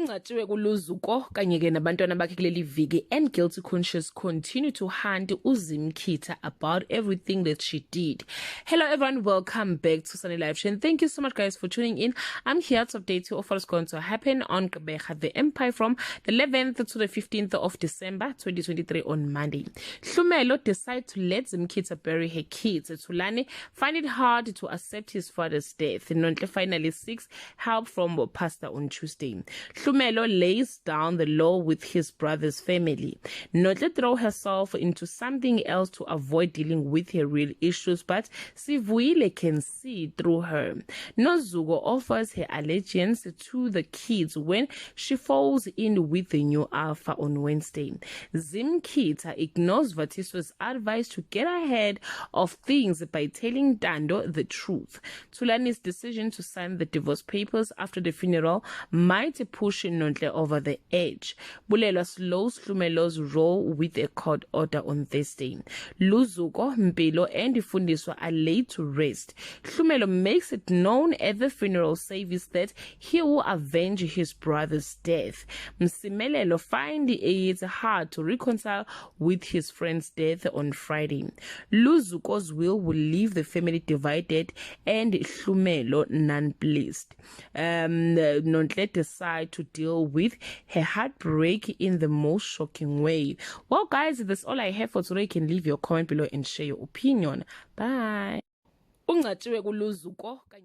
Ungatshiwe kuluzuko kanye-ke nabantwana bakhe kuleli viki, and guilty conscious continue to hunt Mxenge about everything that she did. Hello everyone, welcome back to Sunny Live Show, and thank you so much guys for tuning in. I'm here to update you of what's going to happen on QGEBERHA, the Empire, from the 11th to the 15th of December 2023 on Monday. Hlumelo decided to let Mxenge bury her kids. Tulani find it hard to accept his father's death. Nontle finally seeks help from pastor on Tuesday. Hlumelo lays down the law with his brother's family. Nontle throw herself into something else to avoid dealing with her real issues, but Sivuile can see through her. Nozuko offers her allegiance to the kids when she falls in with the new alpha on Wednesday. Mxenge ignores Vatiswa's advice to get ahead of things by telling Dando the truth. Tulani's decision to sign the divorce papers after the funeral might push Nontle over the edge. Bulelwa slows Hlumelo's role with a court order on Thursday. Luzuko, Mpilo, and Fundiswa are laid to rest. Hlumelo makes it known at the funeral service that he will avenge his brother's death. Msimelelo find it hard to reconcile with his friend's death on Friday. Luzuko's will leave the family divided and Hlumelo nonpleased. Nontle decide to deal with her heartbreak in the most shocking way. Well guys, that's all I have for today. You can leave your comment below and share your opinion. Bye.